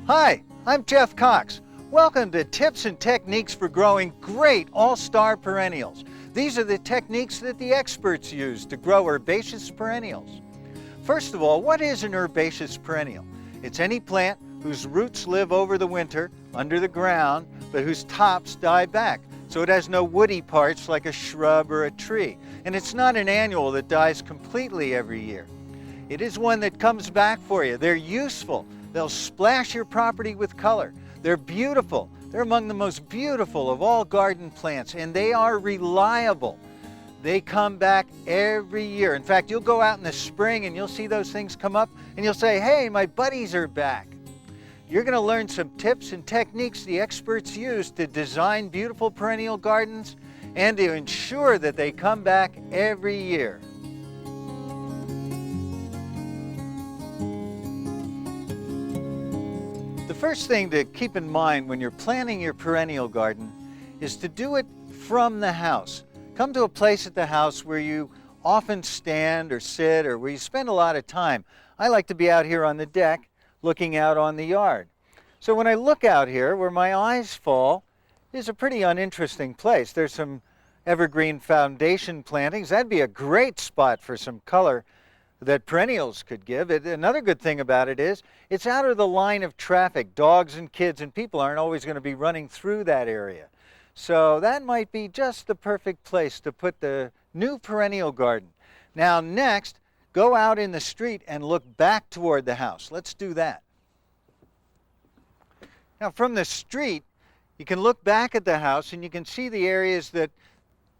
Hi, I'm Jeff Cox. Welcome to Tips and Techniques for Growing Great All-Star Perennials. These are the techniques that the experts use to grow herbaceous perennials. First of all, what is an herbaceous perennial? It's any plant whose roots live over the winter under the ground, but whose tops die back. So it has no woody parts like a shrub or a tree. And it's not an annual that dies completely every year. It is one that comes back for you. They're useful. They'll splash your property with color. They're beautiful. They're among the most beautiful of all garden plants, and they are reliable. They come back every year. In fact, you'll go out in the spring and you'll see those things come up and you'll say, hey, my buddies are back. You're going to learn some tips and techniques the experts use to design beautiful perennial gardens and to ensure that they come back every year. The first thing to keep in mind when you're planning your perennial garden is to do it from the house. Come to a place at the house where you often stand or sit or where you spend a lot of time. I like to be out here on the deck looking out on the yard. So when I look out here, where my eyes fall is a pretty uninteresting place. There's some evergreen foundation plantings. That'd be a great spot for some color that perennials could give. Another good thing about it is it's out of the line of traffic. Dogs and kids and people aren't always going to be running through that area. So that might be just the perfect place to put the new perennial garden. Now next, go out in the street and look back toward the house. Let's do that. Now from the street, you can look back at the house and you can see the areas that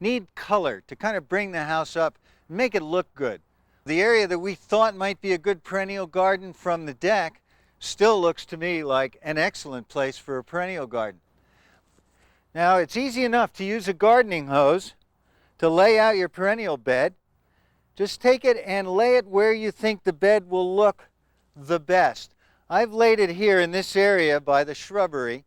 need color to kind of bring the house up and make it look good. The area that we thought might be a good perennial garden from the deck still looks to me like an excellent place for a perennial garden. Now it's easy enough to use a gardening hose to lay out your perennial bed. Just take it and lay it where you think the bed will look the best. I've laid it here in this area by the shrubbery,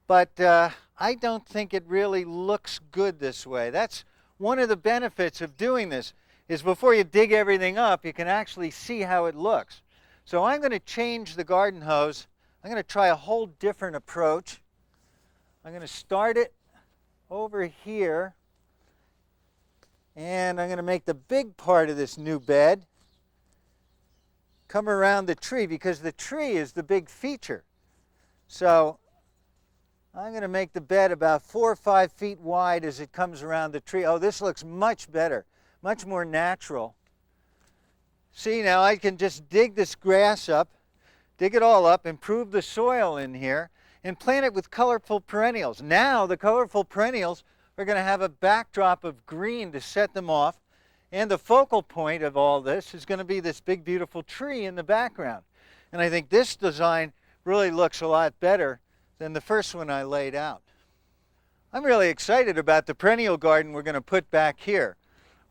but I don't think it really looks good this way. That's one of the benefits of doing this, is before you dig everything up, you can actually see how it looks. So I'm going to change the garden hose. I'm going to try a whole different approach. I'm going to start it over here, and I'm going to make the big part of this new bed come around the tree, because the tree is the big feature. So I'm going to make the bed about 4 or 5 feet wide as it comes around the tree. Oh, this looks much better. Much more natural. See, now I can just dig this grass up, dig it all up, improve the soil in here, and plant it with colorful perennials. Now the colorful perennials are going to have a backdrop of green to set them off, and the focal point of all this is going to be this big beautiful tree in the background. And I think this design really looks a lot better than the first one I laid out. I'm really excited about the perennial garden we're going to put back here.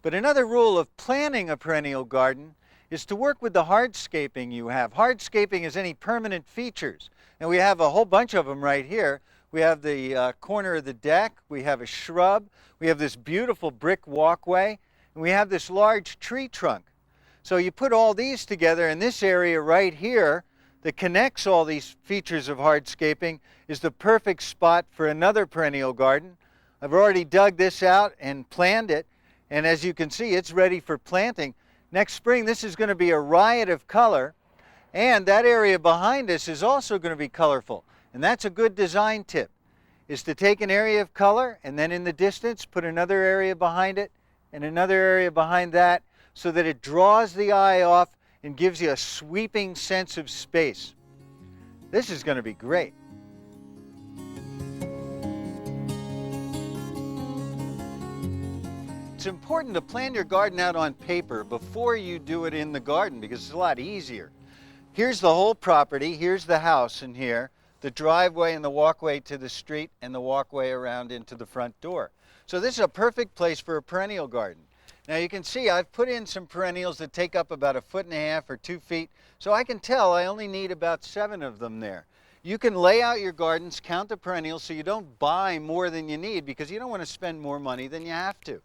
But another rule of planning a perennial garden is to work with the hardscaping you have. Hardscaping is any permanent features. And we have a whole bunch of them right here. We have the corner of the deck, we have a shrub, we have this beautiful brick walkway, and we have this large tree trunk. So you put all these together, and this area right here that connects all these features of hardscaping is the perfect spot for another perennial garden. I've already dug this out and planned it. And as you can see, it's ready for planting. Next spring, this is going to be a riot of color. And that area behind us is also going to be colorful. And that's a good design tip, is to take an area of color and then in the distance put another area behind it and another area behind that, so that it draws the eye off and gives you a sweeping sense of space. This is going to be great. It's important to plan your garden out on paper before you do it in the garden, because it's a lot easier. Here's the whole property. Here's the house in here, the driveway and the walkway to the street, and the walkway around into the front door. So this is a perfect place for a perennial garden. Now you can see I've put in some perennials that take up about 1.5 feet or 2 feet, so I can tell I only need about 7 of them there. You can lay out your gardens, count the perennials so you don't buy more than you need, because you don't want to spend more money than you have to.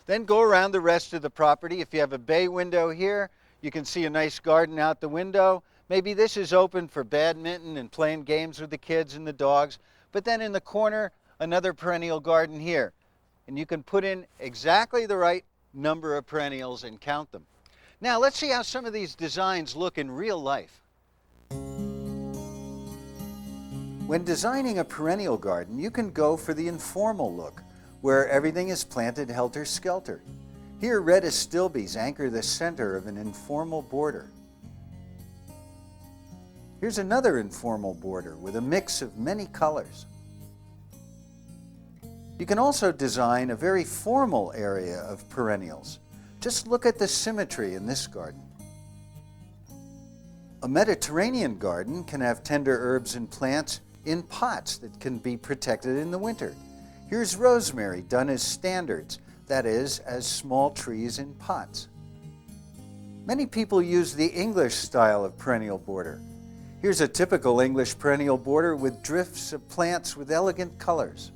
Then go around the rest of the property. If you have a bay window here, you can see a nice garden out the window. Maybe this is open for badminton and playing games with the kids and the dogs, but then in the corner, another perennial garden here. And you can put in exactly the right number of perennials and count them. Now let's see how some of these designs look in real life. When designing a perennial garden, you can go for the informal look, where everything is planted helter-skelter. Here, red astilbes anchor the center of an informal border. Here's another informal border with a mix of many colors. You can also design a very formal area of perennials. Just look at the symmetry in this garden. A Mediterranean garden can have tender herbs and plants in pots that can be protected in the winter. Here's rosemary done as standards, that is, as small trees in pots. Many people use the English style of perennial border. Here's a typical English perennial border with drifts of plants with elegant colors.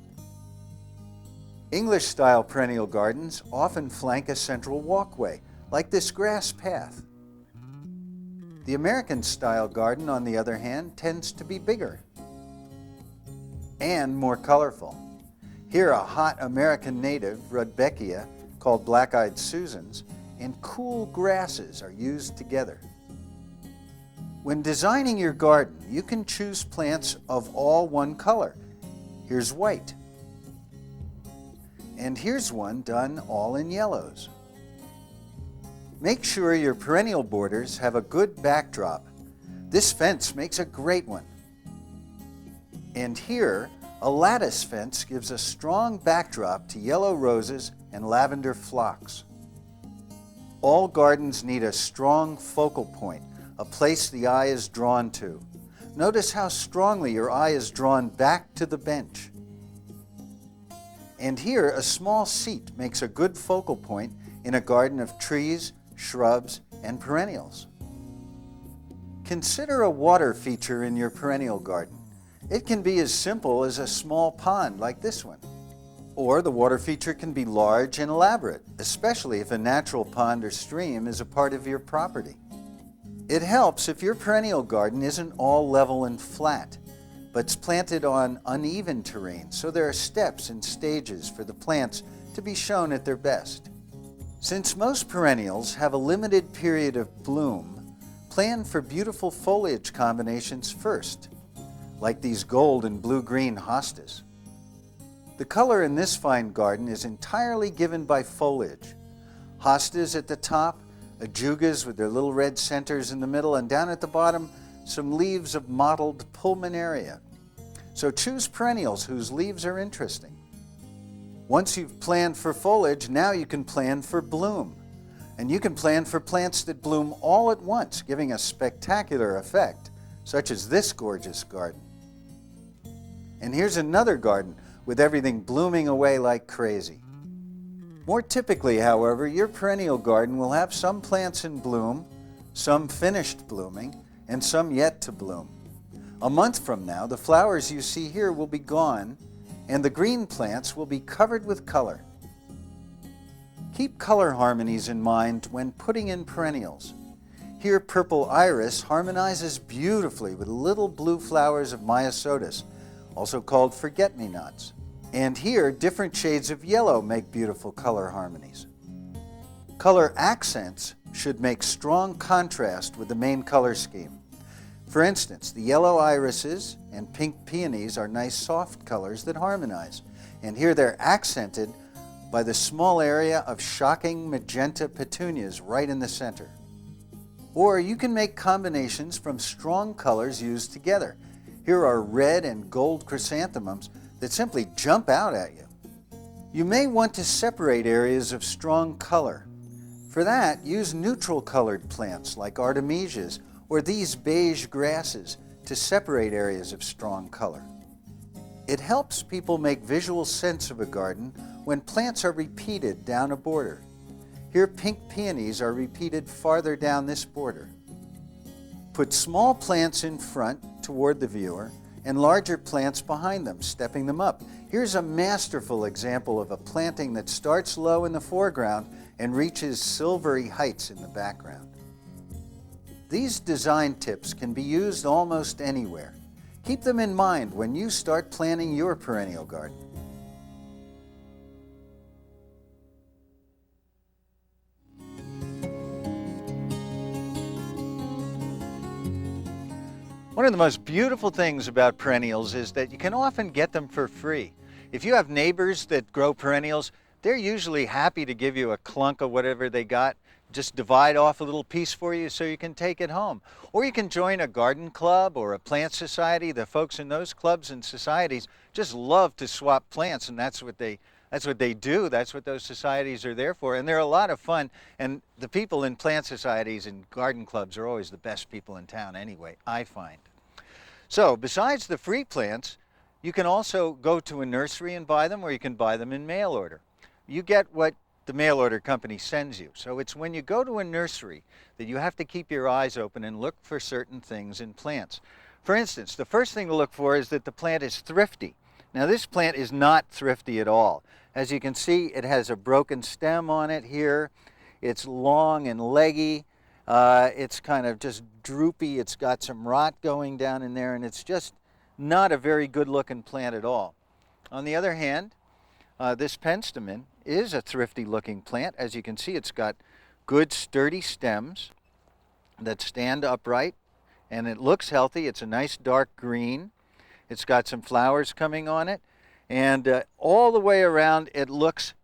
English-style perennial gardens often flank a central walkway, like this grass path. The American-style garden, on the other hand, tends to be bigger and more colorful. Here, a hot American native, Rudbeckia, called black-eyed Susans, and cool grasses are used together. When designing your garden, you can choose plants of all one color. Here's white. And here's one done all in yellows. Make sure your perennial borders have a good backdrop. This fence makes a great one. And here, a lattice fence gives a strong backdrop to yellow roses and lavender phlox. All gardens need a strong focal point, a place the eye is drawn to. Notice how strongly your eye is drawn back to the bench. And here, a small seat makes a good focal point in a garden of trees, shrubs, and perennials. Consider a water feature in your perennial garden. It can be as simple as a small pond like this one. Or the water feature can be large and elaborate, especially if a natural pond or stream is a part of your property. It helps if your perennial garden isn't all level and flat, but it's planted on uneven terrain, so there are steps and stages for the plants to be shown at their best. Since most perennials have a limited period of bloom, plan for beautiful foliage combinations first, like these gold and blue-green hostas. The color in this fine garden is entirely given by foliage. Hostas at the top, ajugas with their little red centers in the middle, and down at the bottom, some leaves of mottled pulmonaria. So choose perennials whose leaves are interesting. Once you've planned for foliage, now you can plan for bloom. And you can plan for plants that bloom all at once, giving a spectacular effect, such as this gorgeous garden. And here's another garden with everything blooming away like crazy. More typically, however, your perennial garden will have some plants in bloom, some finished blooming, and some yet to bloom. A month from now, the flowers you see here will be gone, and the green plants will be covered with color. Keep color harmonies in mind when putting in perennials. Here, purple iris harmonizes beautifully with little blue flowers of myosotis, also called forget-me-nots. And here, different shades of yellow make beautiful color harmonies. Color accents should make strong contrast with the main color scheme. For instance, the yellow irises and pink peonies are nice soft colors that harmonize. And here they're accented by the small area of shocking magenta petunias right in the center. Or you can make combinations from strong colors used together. Here are red and gold chrysanthemums that simply jump out at you. You may want to separate areas of strong color. For that, use neutral colored plants like artemisias or these beige grasses to separate areas of strong color. It helps people make visual sense of a garden when plants are repeated down a border. Here, pink peonies are repeated farther down this border. Put small plants in front toward the viewer and larger plants behind them, stepping them up. Here's a masterful example of a planting that starts low in the foreground and reaches silvery heights in the background. These design tips can be used almost anywhere. Keep them in mind when you start planning your perennial garden. One of the most beautiful things about perennials is that you can often get them for free. If you have neighbors that grow perennials, they're usually happy to give you a clunk of whatever they got. Just divide off a little piece for you so you can take it home. Or you can join a garden club or a plant society. The folks in those clubs and societies just love to swap plants, and that's what they do. That's what those societies are there for. And they're a lot of fun. And the people in plant societies and garden clubs are always the best people in town anyway, I find. So besides the free plants, you can also go to a nursery and buy them, or you can buy them in mail order. You get what the mail order company sends you. So it's when you go to a nursery that you have to keep your eyes open and look for certain things in plants. For instance, the first thing to look for is that the plant is thrifty. Now this plant is not thrifty at all. As you can see, it has a broken stem on it here. It's long and leggy. It's kind of just droopy. It's got some rot going down in there, and it's just not a very good looking plant at all. On the other hand, this penstemon is a thrifty looking plant. As you can see, it's got good sturdy stems that stand upright, and it looks healthy. It's a nice dark green. It's got some flowers coming on it, and all the way around it looks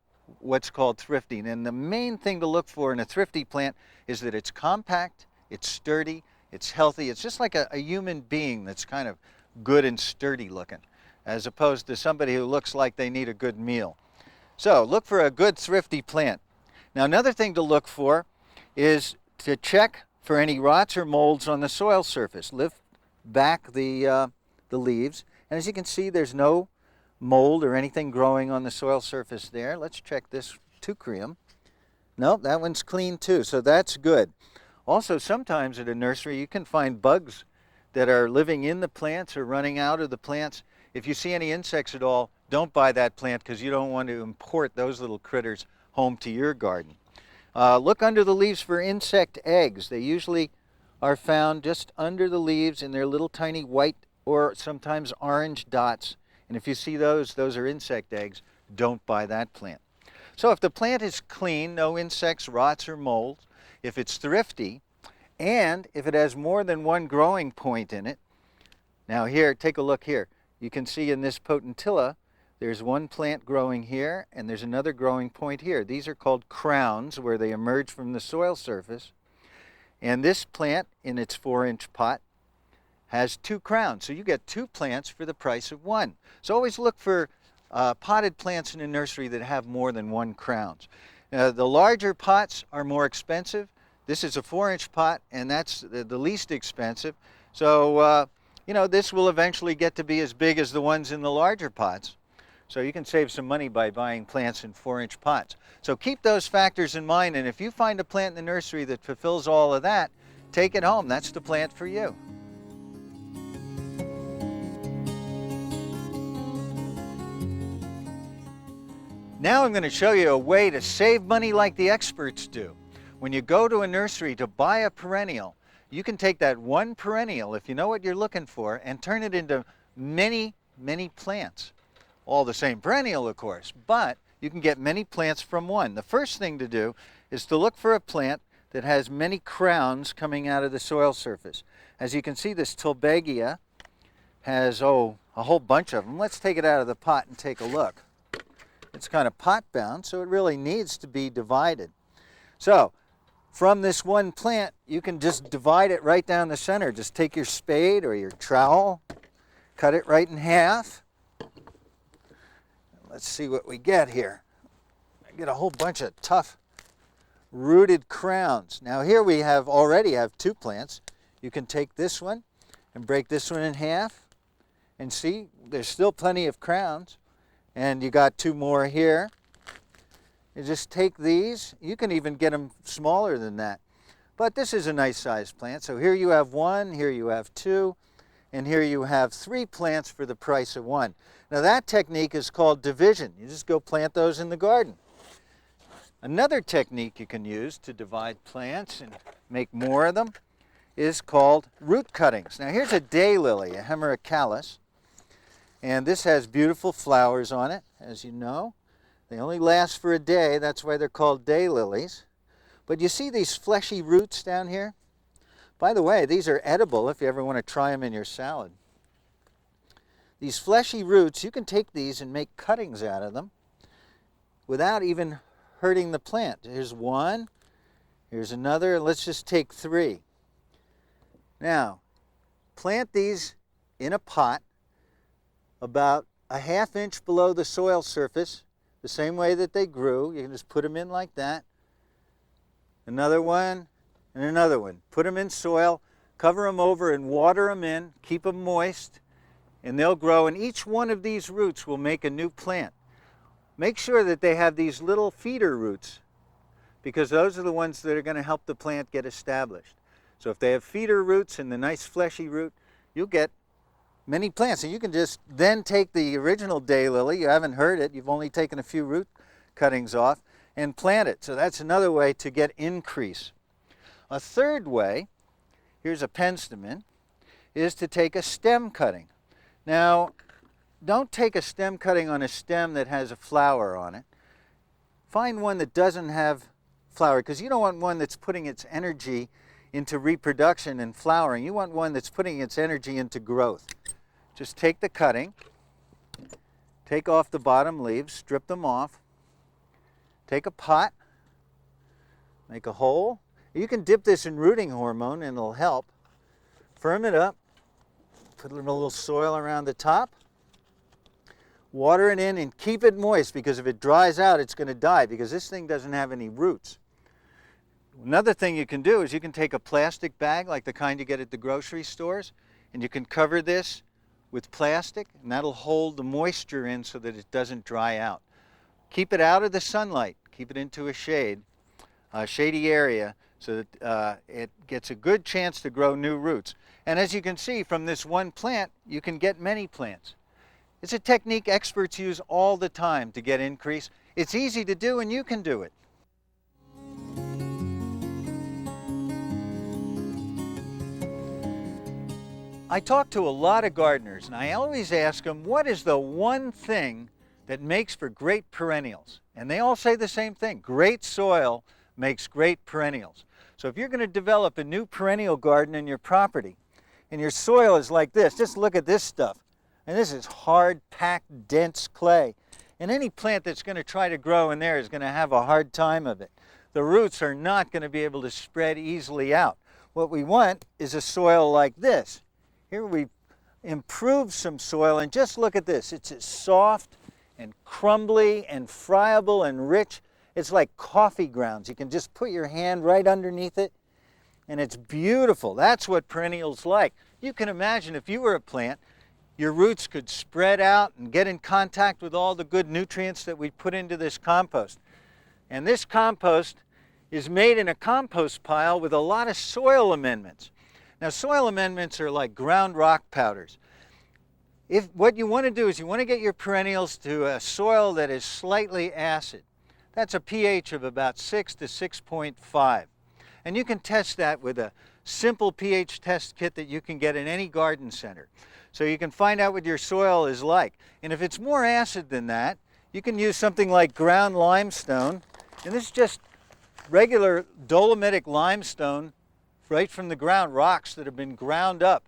what's called thrifty. And the main thing to look for in a thrifty plant is that it's compact, it's sturdy, it's healthy. It's just like a human being that's kind of good and sturdy looking, as opposed to somebody who looks like they need a good meal. So look for a good thrifty plant. Now another thing to look for is to check for any rots or molds on the soil surface. Lift back the leaves, and as you can see, there's no mold or anything growing on the soil surface there. Let's check this teucrium. Nope, that one's clean too, so that's good. Also, sometimes at a nursery you can find bugs that are living in the plants or running out of the plants. If you see any insects at all, don't buy that plant because you don't want to import those little critters home to your garden. Look under the leaves for insect eggs. They usually are found just under the leaves in their little tiny white or sometimes orange dots. And if you see those are insect eggs. Don't buy that plant. So if the plant is clean, no insects, rots, or molds, if it's thrifty, and if it has more than one growing point in it. Now here, take a look here. You can see in this potentilla, there's one plant growing here, and there's another growing point here. These are called crowns, where they emerge from the soil surface. And this plant, in its 4-inch pot, has 2 crowns. So you get 2 plants for the price of 1. So always look for potted plants in a nursery that have more than 1 crowns. The larger pots are more expensive. This is a 4-inch pot, and that's the least expensive. So, this will eventually get to be as big as the ones in the larger pots. So you can save some money by buying plants in 4-inch pots. So keep those factors in mind, and if you find a plant in the nursery that fulfills all of that, take it home. That's the plant for you. Now I'm going to show you a way to save money like the experts do. When you go to a nursery to buy a perennial, you can take that one perennial, if you know what you're looking for, and turn it into many, many plants. All the same perennial, of course, but you can get many plants from one. The first thing to do is to look for a plant that has many crowns coming out of the soil surface. As you can see, this Tilbegia has, a whole bunch of them. Let's take it out of the pot and take a look. It's kind of pot bound, so it really needs to be divided. So from this one plant, you can just divide it right down the center. Just take your spade or your trowel, cut it right in half. Let's see what we get here. I get a whole bunch of tough rooted crowns. Now here we already have 2 plants. You can take this one and break this one in half, and see there's still plenty of crowns. And you got 2 more here. You just take these. You can even get them smaller than that. But this is a nice sized plant. So here you have 1, here you have 2, and here you have 3 plants for the price of 1. Now that technique is called division. You just go plant those in the garden. Another technique you can use to divide plants and make more of them is called root cuttings. Now here's a daylily, a hemeracalis, and this has beautiful flowers on it, as you know. They only last for a day, that's why they're called daylilies. But you see these fleshy roots down here? By the way, these are edible if you ever want to try them in your salad. These fleshy roots, you can take these and make cuttings out of them without even hurting the plant. Here's one, here's another, let's just take 3. Now, plant these in a pot about a ½ inch below the soil surface, the same way that they grew. You can just put them in like that. Another one and another one. Put them in soil, cover them over and water them in, keep them moist, and they'll grow. And each one of these roots will make a new plant. Make sure that they have these little feeder roots, because those are the ones that are going to help the plant get established. So if they have feeder roots and the nice fleshy root, you'll get many plants. And you can just then take the original daylily, you haven't hurt it, you've only taken a few root cuttings off, and plant it. So that's another way to get increase. A third way, here's a penstemon, is to take a stem cutting. Now, don't take a stem cutting on a stem that has a flower on it. Find one that doesn't have flower, because you don't want one that's putting its energy into reproduction and flowering. You want one that's putting its energy into growth. Just take the cutting, take off the bottom leaves, strip them off, take a pot, make a hole. You can dip this in rooting hormone and it'll help. Firm it up, put a little soil around the top, water it in and keep it moist, because if it dries out it's going to die, because this thing doesn't have any roots. Another thing you can do is you can take a plastic bag like the kind you get at the grocery stores, and you can cover this with plastic, and that'll hold the moisture in so that it doesn't dry out. Keep it out of the sunlight, keep it into a shady area, so that it gets a good chance to grow new roots. And as you can see from this one plant, you can get many plants. It's a technique experts use all the time to get increase. It's easy to do and you can do it. I talk to a lot of gardeners and I always ask them, what is the one thing that makes for great perennials? And they all say the same thing: great soil makes great perennials. So if you're going to develop a new perennial garden in your property and your soil is like this, just look at this stuff. And this is hard, packed, dense clay. And any plant that's going to try to grow in there is going to have a hard time of it. The roots are not going to be able to spread easily out. What we want is a soil like this. Here we improved some soil, and just look at this. It's as soft and crumbly and friable and rich. It's like coffee grounds. You can just put your hand right underneath it, and it's beautiful. That's what perennials like. You can imagine if you were a plant, your roots could spread out and get in contact with all the good nutrients that we put into this compost. And this compost is made in a compost pile with a lot of soil amendments. Now, soil amendments are like ground rock powders. What you want to do is you want to get your perennials to a soil that is slightly acid. That's a pH of about 6 to 6.5. And you can test that with a simple pH test kit that you can get in any garden center. So you can find out what your soil is like. And if it's more acid than that, you can use something like ground limestone. And this is just regular dolomitic limestone right from the ground, rocks that have been ground up.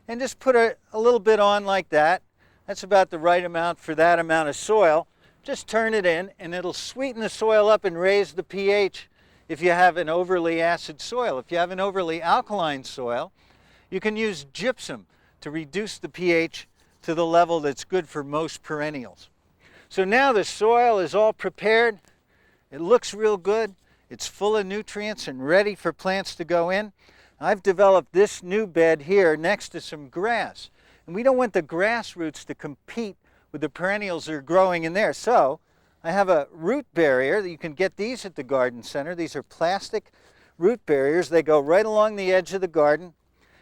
And just put a little bit on like that. That's about the right amount for that amount of soil. Just turn it in and it'll sweeten the soil up and raise the pH if you have an overly acid soil. If you have an overly alkaline soil, you can use gypsum to reduce the pH to the level that's good for most perennials. So now the soil is all prepared. It looks real good. It's full of nutrients and ready for plants to go in. I've developed this new bed here next to some grass. And we don't want the grass roots to compete with the perennials that are growing in there. So I have a root barrier. You can get these at the garden center. These are plastic root barriers. They go right along the edge of the garden.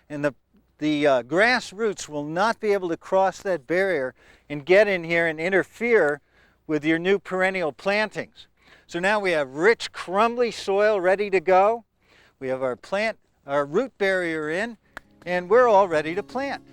And the grass roots will not be able to cross that barrier and get in here and interfere with your new perennial plantings. So now we have rich, crumbly soil ready to go. We have our plant our root barrier in, and we're all ready to plant.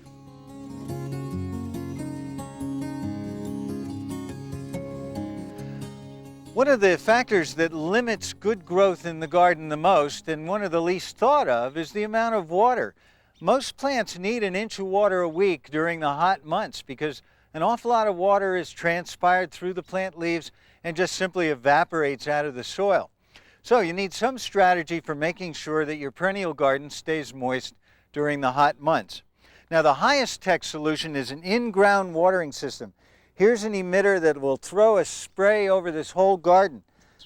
One of the factors that limits good growth in the garden the most, and one of the least thought of, is the amount of water. Most plants need an inch of water a week during the hot months because an awful lot of water is transpired through the plant leaves and just simply evaporates out of the soil. So you need some strategy for making sure that your perennial garden stays moist during the hot months. Now, the highest tech solution is an in-ground watering system. Here's an emitter that will throw a spray over this whole garden.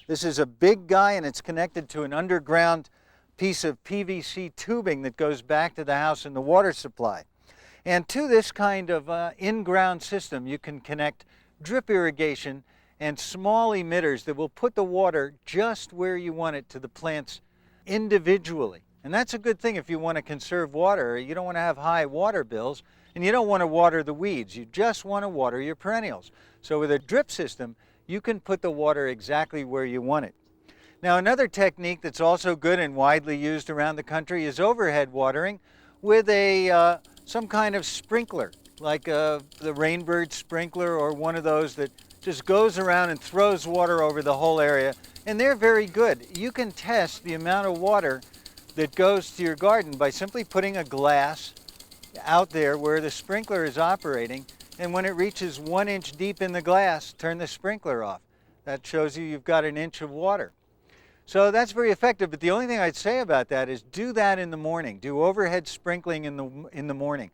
This is a big guy and it's connected to an underground piece of PVC tubing that goes back to the house and the water supply. And to this kind of in-ground system, you can connect drip irrigation and small emitters that will put the water just where you want it to the plants individually. And that's a good thing if you want to conserve water. You don't want to have high water bills, and you don't want to water the weeds. You just want to water your perennials. So with a drip system, you can put the water exactly where you want it. Now, another technique that's also good and widely used around the country is overhead watering with some kind of sprinkler, like the Rainbird sprinkler or one of those that just goes around and throws water over the whole area. And they're very good. You can test the amount of water that goes to your garden by simply putting a glass out there where the sprinkler is operating, and when it reaches 1 inch deep in the glass, turn the sprinkler off. That shows you've got an inch of water. So that's very effective, but the only thing I'd say about that is do that in the morning. Do overhead sprinkling in the morning.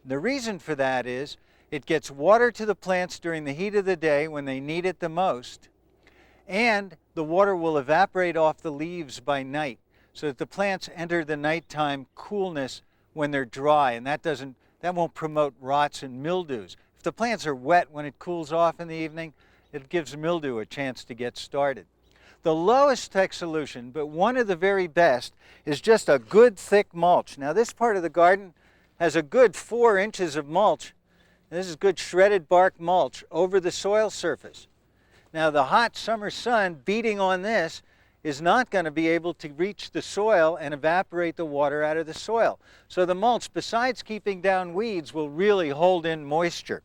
The reason for that is it gets water to the plants during the heat of the day when they need it the most, and the water will evaporate off the leaves by night so that the plants enter the nighttime coolness when they're dry, and that won't promote rots and mildews. If the plants are wet when it cools off in the evening, it gives mildew a chance to get started. The lowest tech solution, but one of the very best, is just a good thick mulch. Now, this part of the garden has a good 4 inches of mulch. This is good shredded bark mulch over the soil surface. Now, the hot summer sun beating on this is not going to be able to reach the soil and evaporate the water out of the soil. So the mulch, besides keeping down weeds, will really hold in moisture.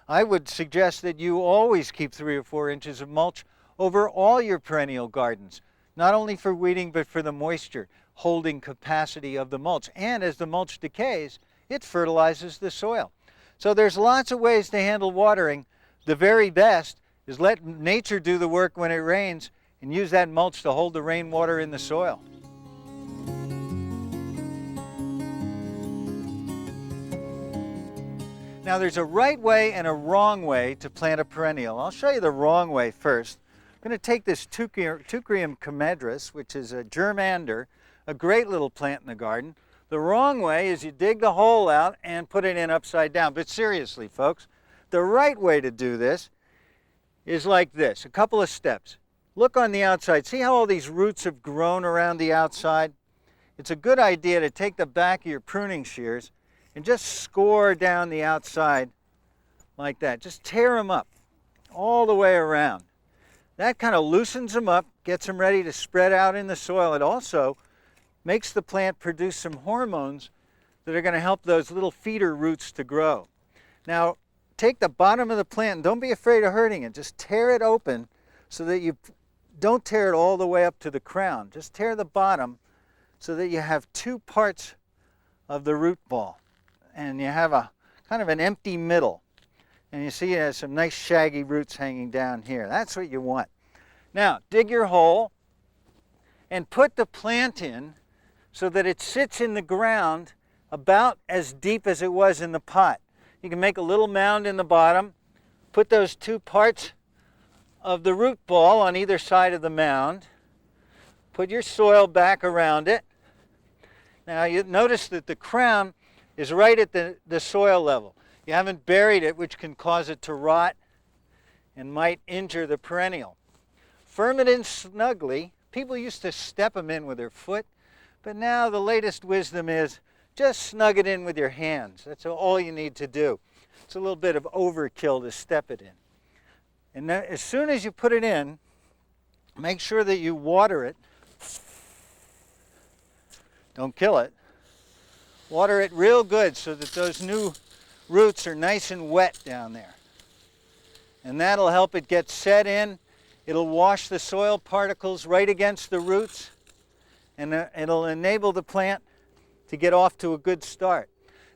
I would suggest that you always keep 3 or 4 inches of mulch over all your perennial gardens, not only for weeding, but for the moisture holding capacity of the mulch. And as the mulch decays, it fertilizes the soil. So there's lots of ways to handle watering. The very best is let nature do the work when it rains, and use that mulch to hold the rainwater in the soil. Now, there's a right way and a wrong way to plant a perennial. I'll show you the wrong way first. I'm going to take this Teucrium comedris, which is a germander, a great little plant in the garden. The wrong way is you dig the hole out and put it in upside down. But seriously, folks, the right way to do this is like this, a couple of steps. Look on the outside. See how all these roots have grown around the outside? It's a good idea to take the back of your pruning shears and just score down the outside like that. Just tear them up all the way around. That kind of loosens them up, gets them ready to spread out in the soil. It also makes the plant produce some hormones that are going to help those little feeder roots to grow. Now, take the bottom of the plant and don't be afraid of hurting it. Just tear it open so that you don't tear it all the way up to the crown. Just tear the bottom so that you have 2 parts of the root ball. And you have a kind of an empty middle. And you see it has some nice shaggy roots hanging down here. That's what you want. Now, dig your hole and put the plant in so that it sits in the ground about as deep as it was in the pot. You can make a little mound in the bottom, put those 2 parts of the root ball on either side of the mound, put your soil back around it. Now you notice that the crown is right at the soil level. You haven't buried it, which can cause it to rot and might injure the perennial. Firm it in snugly. People used to step them in with their foot, but now the latest wisdom is just snug it in with your hands. That's all you need to do. It's a little bit of overkill to step it in. And then, as soon as you put it in, make sure that you water it Don't kill it. Water it real good so that those new roots are nice and wet down there. And that'll help it get set in. It'll wash the soil particles right against the roots, and it'll enable the plant to get off to a good start.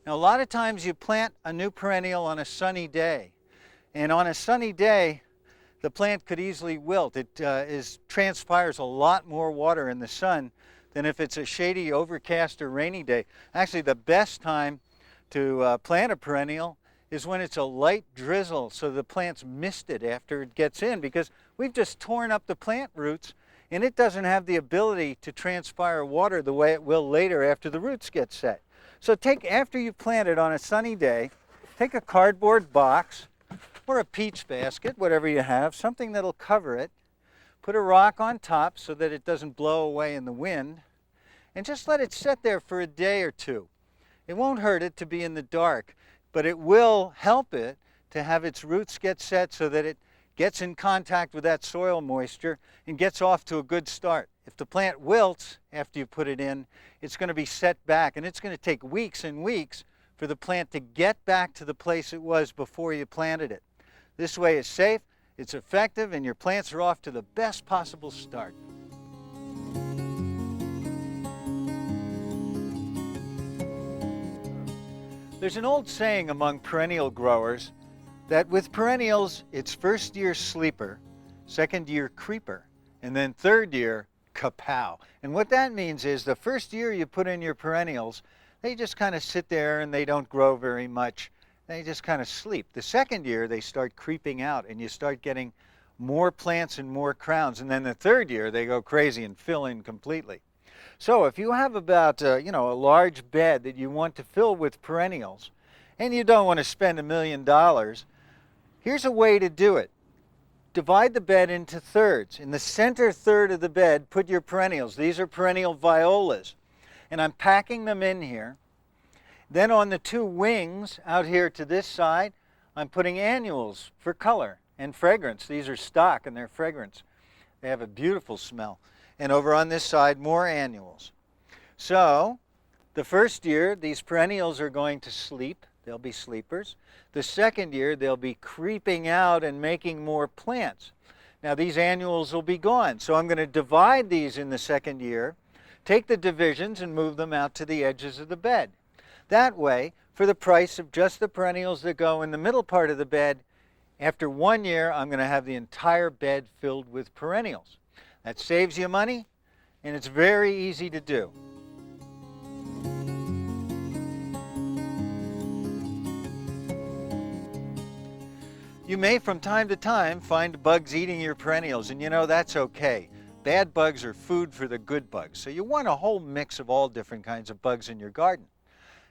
Now, a lot of times you plant a new perennial on a sunny day, and on a sunny day the plant could easily wilt. It transpires a lot more water in the sun than if it's a shady, overcast, or rainy day. Actually, the best time to plant a perennial is when it's a light drizzle, so the plant's misted after it gets in, because we've just torn up the plant roots and it doesn't have the ability to transpire water the way it will later after the roots get set. So after you plant it on a sunny day, take a cardboard box or a peach basket, whatever you have, something that'll cover it. Put a rock on top so that it doesn't blow away in the wind, and just let it sit there for a day or two. It won't hurt it to be in the dark, but it will help it to have its roots get set so that it gets in contact with that soil moisture and gets off to a good start. If the plant wilts after you put it in, it's going to be set back, and it's going to take weeks and weeks for the plant to get back to the place it was before you planted it. This way is safe, it's effective, and your plants are off to the best possible start. There's an old saying among perennial growers that with perennials, it's first year sleeper, second year creeper, and then third year kapow. And what that means is the first year you put in your perennials, they just kind of sit there and they don't grow very much. They just kind of sleep. The second year they start creeping out and you start getting more plants and more crowns. And then the third year they go crazy and fill in completely. So if you have about a large bed that you want to fill with perennials and you don't want to spend $1 million, here's a way to do it. Divide the bed into thirds. In the center third of the bed, put your perennials. These are perennial violas. And I'm packing them in here. Then on the two wings out here to this side, I'm putting annuals for color and fragrance. These are stock and they're fragrance. They have a beautiful smell. And over on this side, more annuals. So the first year, these perennials are going to sleep. They'll be sleepers. The second year, they'll be creeping out and making more plants. Now these annuals will be gone. So I'm going to divide these in the second year, take the divisions and move them out to the edges of the bed. That way, for the price of just the perennials that go in the middle part of the bed, after 1 year, I'm going to have the entire bed filled with perennials. That saves you money, and it's very easy to do. You may from time to time find bugs eating your perennials, and that's okay. Bad bugs are food for the good bugs, so you want a whole mix of all different kinds of bugs in your garden.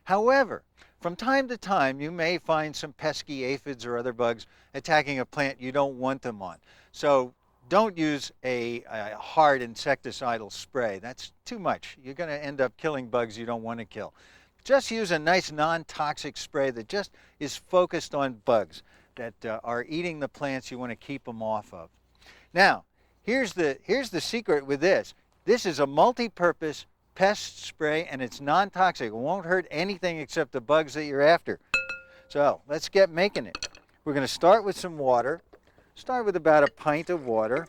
However, from time to time you may find some pesky aphids or other bugs attacking a plant you don't want them on. So don't use a hard insecticidal spray. That's too much. You're going to end up killing bugs you don't want to kill. Just use a nice non-toxic spray that just is focused on bugs that are eating the plants you want to keep them off of. Now, here's the secret with this. This is a multi-purpose pest spray, and it's non-toxic. It won't hurt anything except the bugs that you're after. So let's get making it. We're going to start with some water. Start with about a pint of water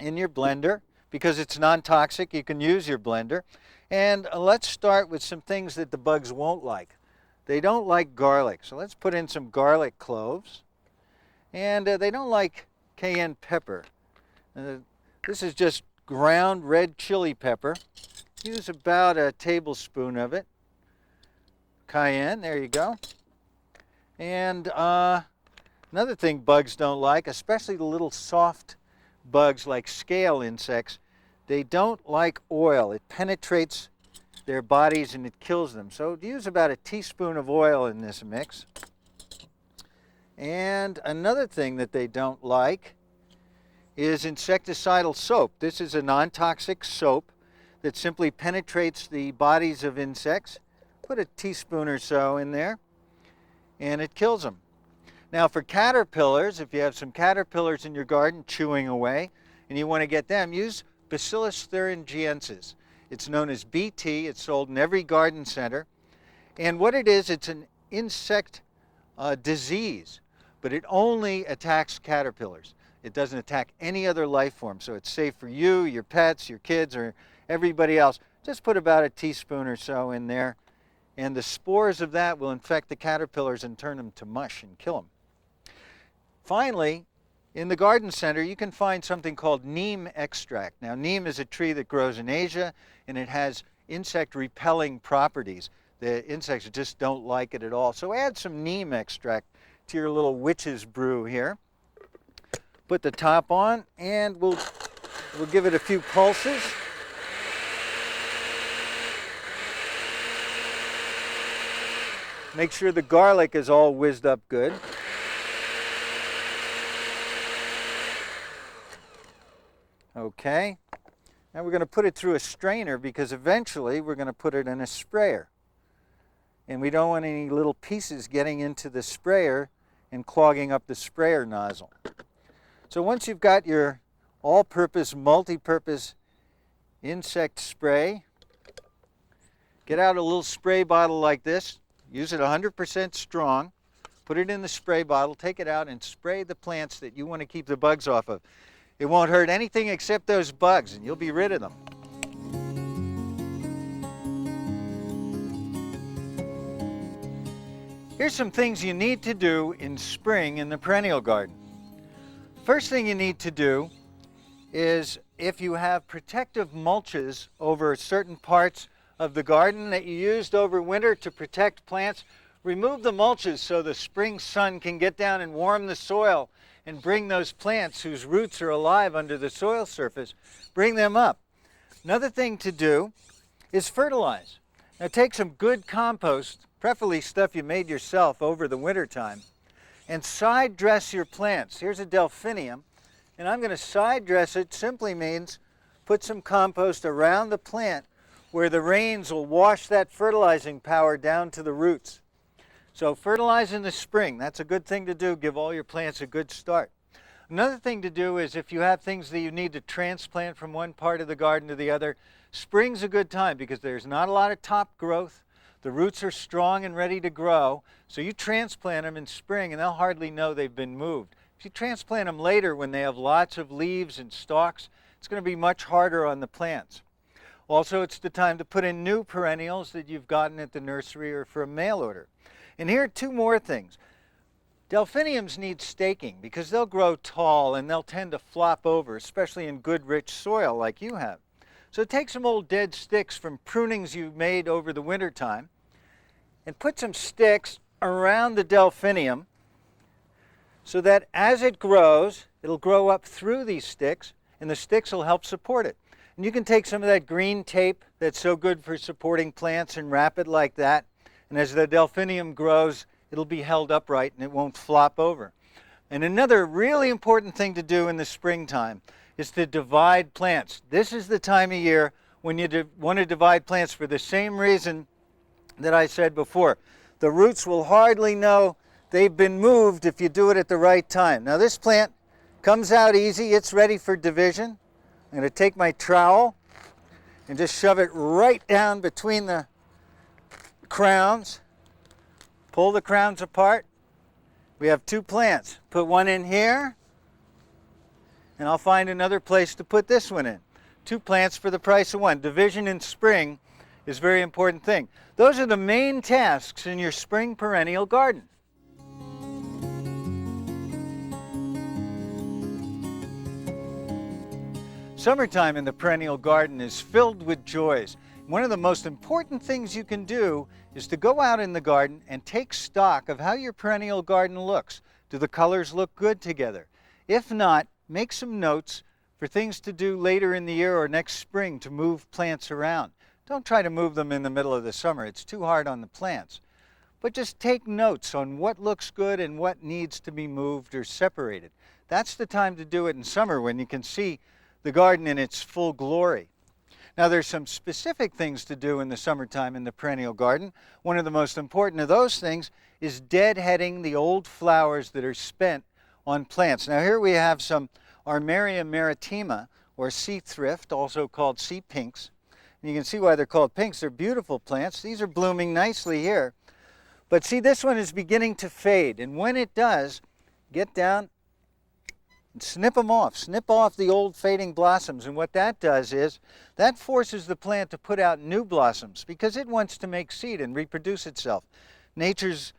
in your blender. Because it's non-toxic, you can use your blender. And let's start with some things that the bugs won't like. They don't like garlic, so let's put in some garlic cloves. And they don't like cayenne pepper. This is just ground red chili pepper. Use about a tablespoon of it. Cayenne, there you go. And another thing bugs don't like, especially the little soft bugs like scale insects, they don't like oil. It penetrates their bodies and it kills them. So use about a teaspoon of oil in this mix. And another thing that they don't like is insecticidal soap. This is a non-toxic soap that simply penetrates the bodies of insects. Put a teaspoon or so in there, and it kills them. Now for caterpillars, if you have some caterpillars in your garden chewing away, and you want to get them, use Bacillus thuringiensis. It's known as BT. It's sold in every garden center. And what it is, it's an insect disease, but it only attacks caterpillars. It doesn't attack any other life form, so it's safe for you, your pets, your kids, or everybody else. Just put about a teaspoon or so in there, and the spores of that will infect the caterpillars and turn them to mush and kill them. Finally, in the garden center, you can find something called neem extract. Now, neem is a tree that grows in Asia, and it has insect repelling properties. The insects just don't like it at all. So add some neem extract to your little witch's brew here. Put the top on, and we'll give it a few pulses. Make sure the garlic is all whizzed up good. Okay. Now we're going to put it through a strainer because eventually we're going to put it in a sprayer. And we don't want any little pieces getting into the sprayer and clogging up the sprayer nozzle. So once you've got your all-purpose, multi-purpose insect spray, get out a little spray bottle like this. Use it 100% strong. Put it in the spray bottle, take it out, and spray the plants that you want to keep the bugs off of. It won't hurt anything except those bugs, and you'll be rid of them. Here's some things you need to do in spring in the perennial garden. First thing you need to do is, if you have protective mulches over certain parts of the garden that you used over winter to protect plants, remove the mulches so the spring sun can get down and warm the soil and bring those plants whose roots are alive under the soil surface, bring them up. Another thing to do is fertilize. Now take some good compost, preferably stuff you made yourself over the winter time, and side dress your plants. Here's a delphinium, and I'm going to side dress it. Simply means put some compost around the plant where the rains will wash that fertilizing power down to the roots. So fertilize in the spring. That's a good thing to do. Give all your plants a good start. Another thing to do is, if you have things that you need to transplant from one part of the garden to the other, spring's a good time because there's not a lot of top growth. The roots are strong and ready to grow, so you transplant them in spring and they'll hardly know they've been moved. If you transplant them later when they have lots of leaves and stalks, it's going to be much harder on the plants. Also, it's the time to put in new perennials that you've gotten at the nursery or for a mail order. And here are two more things. Delphiniums need staking because they'll grow tall and they'll tend to flop over, especially in good rich soil like you have. So take some old dead sticks from prunings you made over the winter time and put some sticks around the delphinium so that as it grows, it'll grow up through these sticks and the sticks will help support it. And you can take some of that green tape that's so good for supporting plants and wrap it like that. And as the delphinium grows, it'll be held upright and it won't flop over. And another really important thing to do in the springtime is to divide plants. This is the time of year when you want to divide plants for the same reason that I said before. The roots will hardly know they've been moved if you do it at the right time. Now this plant comes out easy. It's ready for division. I'm going to take my trowel and just shove it right down between the crowns. Pull the crowns apart. We have two plants. Put one in here, and I'll find another place to put this one in. Two plants for the price of one. Division in spring is a very important thing. Those are the main tasks in your spring perennial garden. Summertime in the perennial garden is filled with joys. One of the most important things you can do is to go out in the garden and take stock of how your perennial garden looks. Do the colors look good together? If not, make some notes for things to do later in the year or next spring to move plants around. Don't try to move them in the middle of the summer. It's too hard on the plants. But just take notes on what looks good and what needs to be moved or separated. That's the time to do it in summer when you can see the garden in its full glory. Now there's some specific things to do in the summertime in the perennial garden. One of the most important of those things is deadheading the old flowers that are spent on plants. Now here we have some Armeria maritima, or sea thrift, also called sea pinks. You can see why they're called pinks. They're beautiful plants. These are blooming nicely here. But see, this one is beginning to fade. And when it does, get down and snip them off. Snip off the old fading blossoms. And what that does is that forces the plant to put out new blossoms because it wants to make seed and reproduce itself. Nature's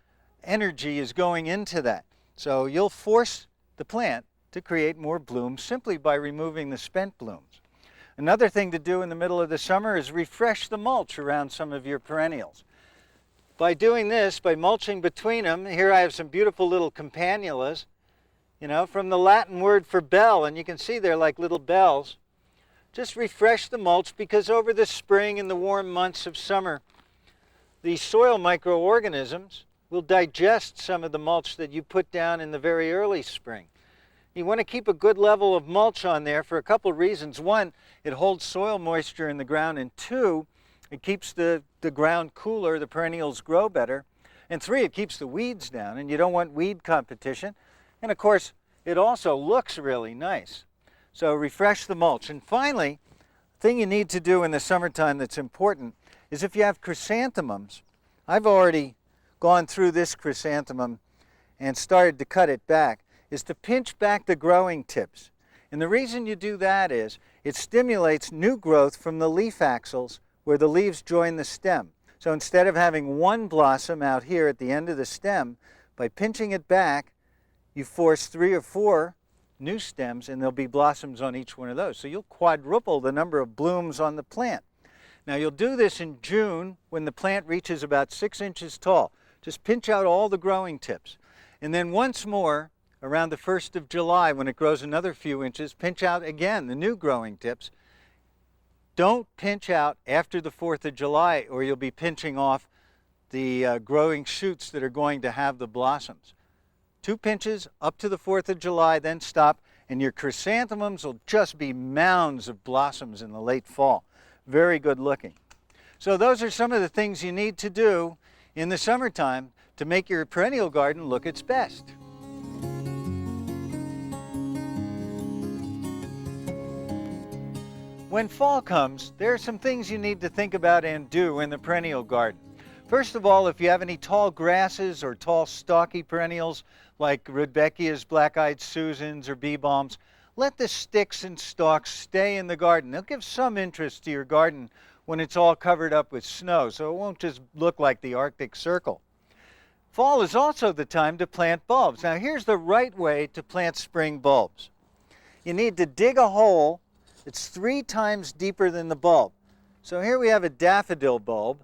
energy is going into that. So you'll force the plant to create more blooms simply by removing the spent blooms. Another thing to do in the middle of the summer is refresh the mulch around some of your perennials. By doing this, by mulching between them, here I have some beautiful little campanulas, from the Latin word for bell, and you can see they're like little bells. Just refresh the mulch because over the spring and the warm months of summer, the soil microorganisms will digest some of the mulch that you put down in the very early spring. You want to keep a good level of mulch on there for a couple of reasons. One, it holds soil moisture in the ground, and two, it keeps the ground cooler, the perennials grow better. And three, it keeps the weeds down, and you don't want weed competition. And of course, it also looks really nice. So refresh the mulch. And finally, the thing you need to do in the summertime that's important is if you have chrysanthemums, I've already gone through this chrysanthemum and started to cut it back, is to pinch back the growing tips. And the reason you do that is it stimulates new growth from the leaf axils where the leaves join the stem. So instead of having one blossom out here at the end of the stem, by pinching it back, you force 3 or 4 new stems and there'll be blossoms on each one of those. So you'll quadruple the number of blooms on the plant. Now you'll do this in June when the plant reaches about 6 inches tall. Just pinch out all the growing tips. And then once more, around the 1st of July, when it grows another few inches, pinch out again the new growing tips. Don't pinch out after the 4th of July or you'll be pinching off the growing shoots that are going to have the blossoms. 2 pinches up to the 4th of July, then stop, and your chrysanthemums will just be mounds of blossoms in the late fall. Very good looking. So those are some of the things you need to do in the summertime to make your perennial garden look its best. When fall comes, there are some things you need to think about and do in the perennial garden. First of all, if you have any tall grasses or tall stalky perennials like Rudbeckias, black-eyed Susans, or bee balms, let the sticks and stalks stay in the garden. They'll give some interest to your garden when it's all covered up with snow, so it won't just look like the Arctic Circle. Fall is also the time to plant bulbs. Now here's the right way to plant spring bulbs. You need to dig a hole that's 3 times deeper than the bulb. So here we have a daffodil bulb,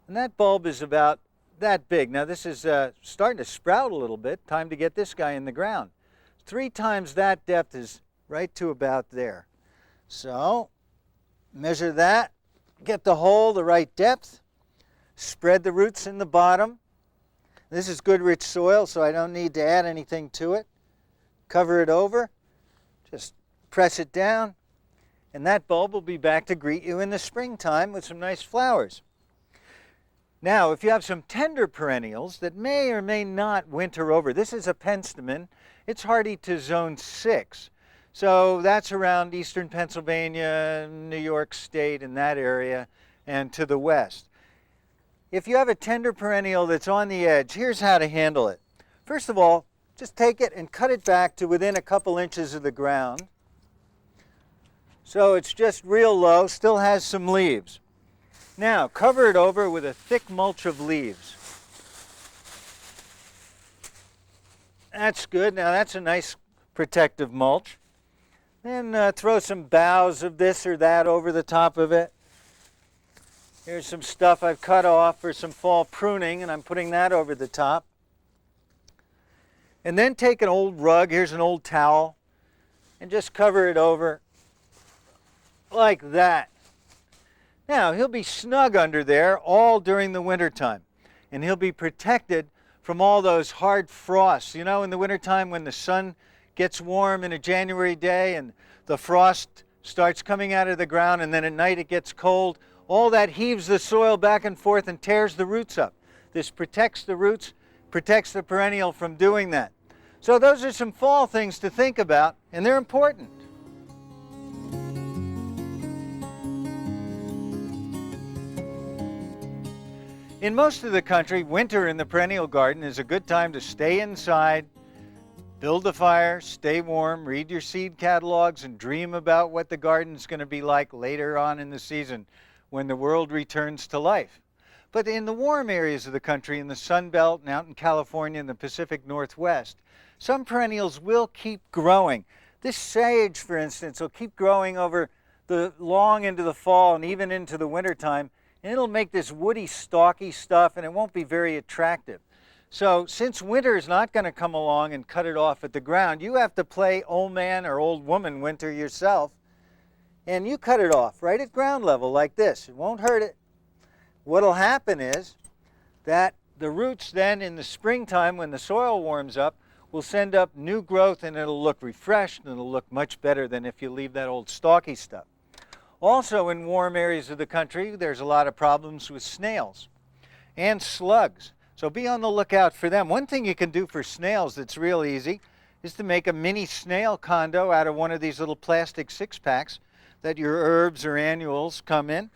and that bulb is about that big. Now this is starting to sprout a little bit. Time to get this guy in the ground. 3 times that depth is right to about there. So measure that, get the hole the right depth, spread the roots in the bottom. This is good rich soil, so I don't need to add anything to it. Cover it over, just press it down, and that bulb will be back to greet you in the springtime with some nice flowers. Now, if you have some tender perennials that may or may not winter over, this is a penstemon. It's hardy to zone 6. So that's around eastern Pennsylvania, New York State, in that area, and to the west. If you have a tender perennial that's on the edge, here's how to handle it. First of all, just take it and cut it back to within a couple inches of the ground. So it's just real low, still has some leaves. Now, cover it over with a thick mulch of leaves. That's good. Now, that's a nice protective mulch. Then throw some boughs of this or that over the top of it. Here's some stuff I've cut off for some fall pruning, and I'm putting that over the top. And then take an old rug, here's an old towel, and just cover it over like that. Now, he'll be snug under there all during the wintertime, and he'll be protected from all those hard frosts. You know, in the wintertime when the sun gets warm in a January day and the frost starts coming out of the ground, and then at night it gets cold, all that heaves the soil back and forth and tears the roots up. This protects the roots, protects the perennial from doing that. So those are some fall things to think about, and they're important. In most of the country, winter in the perennial garden is a good time to stay inside, build a fire, stay warm, read your seed catalogs, and dream about what the garden's going to be like later on in the season when the world returns to life. But in the warm areas of the country, in the Sun Belt and out in California and the Pacific Northwest, some perennials will keep growing. This sage, for instance, will keep growing over the long into the fall and even into the wintertime, and it'll make this woody, stalky stuff, and it won't be very attractive. So since winter is not going to come along and cut it off at the ground, you have to play old man or old woman winter yourself, and you cut it off right at ground level like this. It won't hurt it. What'll happen is that the roots then in the springtime when the soil warms up will send up new growth, and it'll look refreshed and it'll look much better than if you leave that old stalky stuff. Also in warm areas of the country, there's a lot of problems with snails and slugs. So be on the lookout for them. One thing you can do for snails that's real easy is to make a mini snail condo out of one of these little plastic 6-packs that your herbs or annuals come in.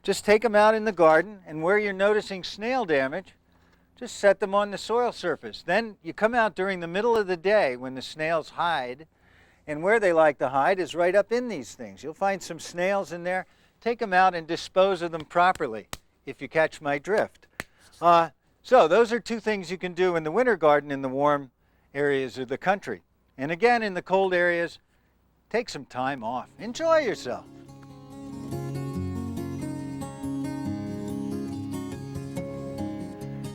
Just take them out in the garden, and where you're noticing snail damage, just set them on the soil surface. Then you come out during the middle of the day when the snails hide, and where they like to hide is right up in these things. You'll find some snails in there. Take them out and dispose of them properly, if you catch my drift. So those are two things you can do in the winter garden in the warm areas of the country. And again, in the cold areas, take some time off. Enjoy yourself.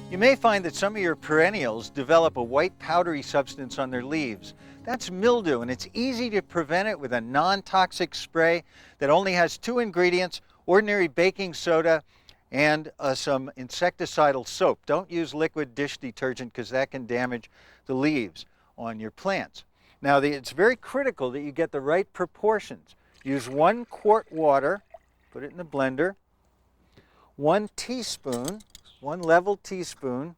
You may find that some of your perennials develop a white powdery substance on their leaves. That's mildew, and it's easy to prevent it with a non-toxic spray that only has 2 ingredients, ordinary baking soda and some insecticidal soap. Don't use liquid dish detergent because that can damage the leaves on your plants. Now, it's very critical that you get the right proportions. Use 1 quart water, put it in the blender, 1 teaspoon, 1 level teaspoon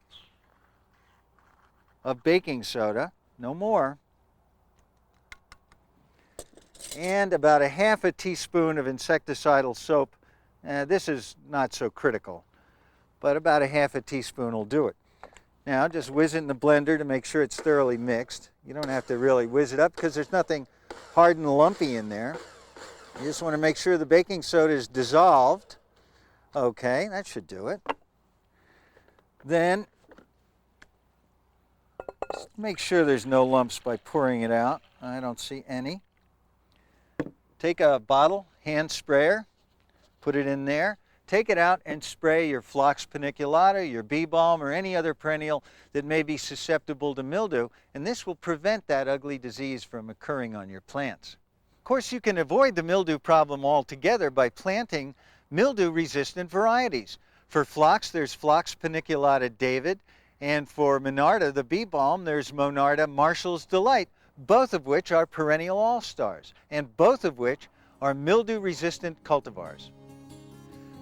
of baking soda, no more, and about a half a teaspoon of insecticidal soap. This is not so critical, but about a half a teaspoon will do it. Now just whiz it in the blender to make sure it's thoroughly mixed. You don't have to really whiz it up because there's nothing hard and lumpy in there. You just want to make sure the baking soda is dissolved. Okay, that should do it. Then just make sure there's no lumps by pouring it out. I don't see any. Take a bottle, hand sprayer, put it in there. Take it out and spray your Phlox paniculata, your bee balm, or any other perennial that may be susceptible to mildew, and this will prevent that ugly disease from occurring on your plants. Of course, you can avoid the mildew problem altogether by planting mildew-resistant varieties. For phlox, there's Phlox paniculata David, and for Monarda, the bee balm, there's Monarda Marshall's Delight, both of which are perennial all-stars, and both of which are mildew-resistant cultivars.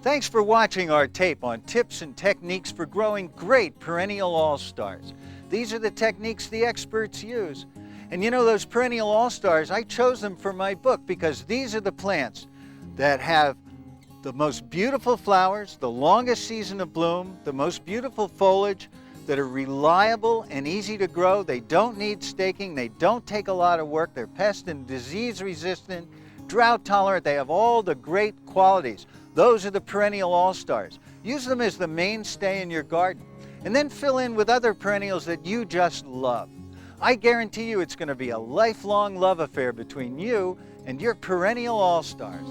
Thanks for watching our tape on tips and techniques for growing great perennial all-stars. These are the techniques the experts use. And you know, those perennial all-stars, I chose them for my book because these are the plants that have the most beautiful flowers, the longest season of bloom, the most beautiful foliage, that are reliable and easy to grow. They don't need staking. They don't take a lot of work. They're pest and disease resistant, drought tolerant. They have all the great qualities. Those are the perennial all-stars. Use them as the mainstay in your garden, and then fill in with other perennials that you just love. I guarantee you it's going to be a lifelong love affair between you and your perennial all-stars.